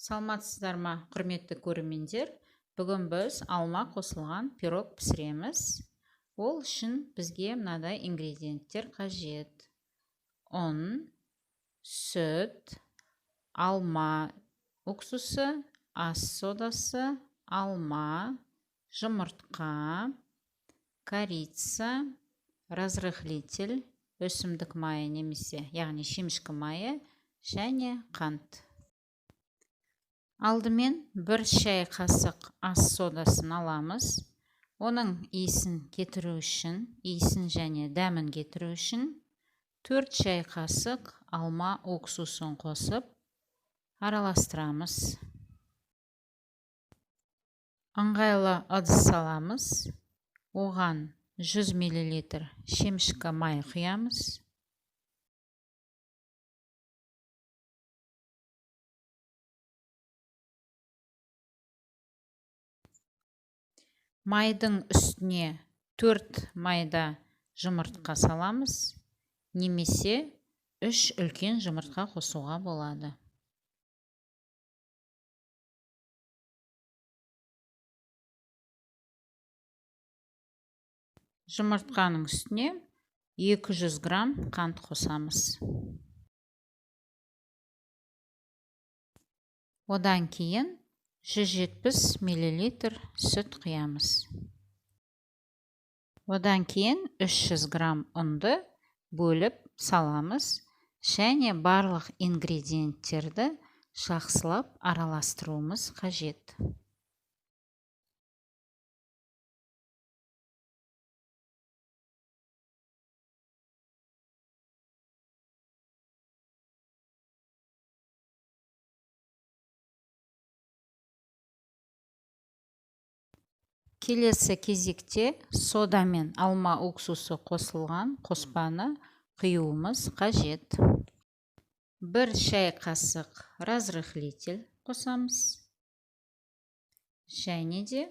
Саламатсыздар ма, құрметті көрермендер? Бүгін біз алма қосылған пирог пісіреміз. Ол үшін бізге мынадай ингредиенттер қажет: ұн, сүт, алма уксусы, ас содасы, алма, жұмыртқа, корица, разрыхлитель, өсімдік майы немесе яғни шемішкі майы және қант. Алдымен 1 шай қасық ас содасын аламыз. Оның иісін кетіру үшін, иісін және дәмін кетіру үшін 4 шай қасық алма уксусын қосып араластырамыз. Ыңғайлы ыдыс саламыз. Оған 100 мл шемішкі май құямыз. Майдың үстіне 4 майда жұмыртқа саламыз, немесе 3 үлкен жұмыртқа қосуға болады. Жұмыртқаның үстіне 200 грамм қант қосамыз. Одан кейін 170 мл сүт құямыз. Одан кейін 300 грамм ұнды бөліп саламыз және барлық ингредиенттерді жақсылап араластыруымыз қажет. Келесі кезекте сода мен алма уксусы қосылған қоспаны құюымыз қажет. 1 шай қасық разрыхлитель қосамыз. Және де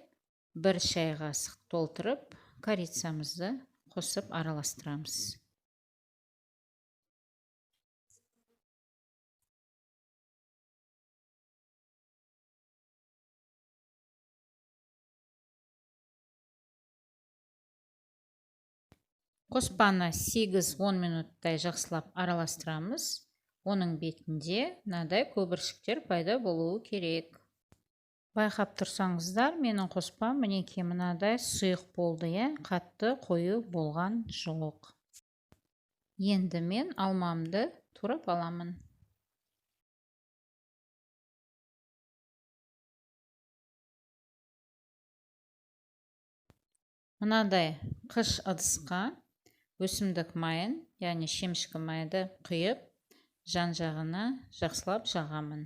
1 шай қасық толтырып, корицамызды қосып араластырамыз. Қоспаны 8-10 минуттай жақсылап араластырамыз. Оның бетінде мынадай көбіршіктер пайда болуы керек. Байқап тұрсаңыздар, менің қоспам мінеки мынадай сұйық болды, қатты қою болған жоқ. Енді мен алмамды турап аламын. Мынадай қыш ыдысқа өсімдік майын, яғни шемішкі майды құйып, жан-жағына жақсылап жағамын.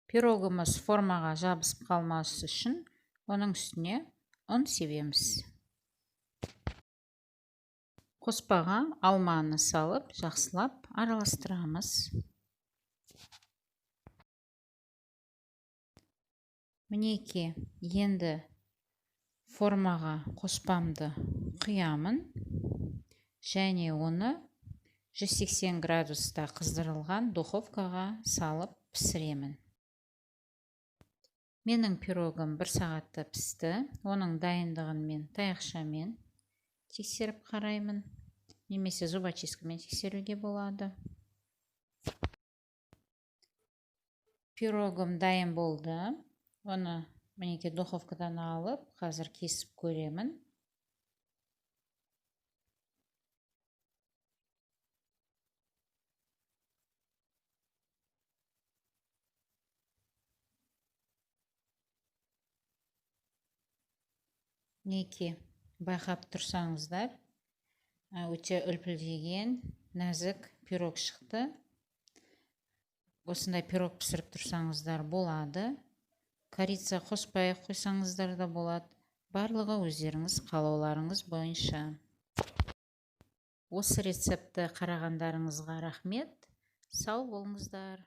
Пирогымыз формаға жабысып қалмасы үшін оның үстіне ұн себеміз. Қоспаға алманы салып, жақсылап араластырамыз. Мінеки, енді формаға қоспамды құямын және оны 180 градуста қыздырылған духовкаға салып пісіремін. Менің пирогым 1 сағатта пісті. Оның дайындығын мен таяқшамен тексеріп қараймын, немесе зубочисткамен тексеруге болады. Пирогым дайын болды. Оны мінеки духовкадан алып, қазір кесіп көремін. Мінеки, байқап тұрсаңыздар, өте үлпілдеген, нәзік пирог шықты. Осындай пирог пісіріп тұрсаңыздар болады. Корица қоспай қойсаңыздар да болады. Барлығы өздеріңіз қалауларыңыз бойынша. Осы рецепті қарағандарыңызға рахмет. Сау болыңыздар.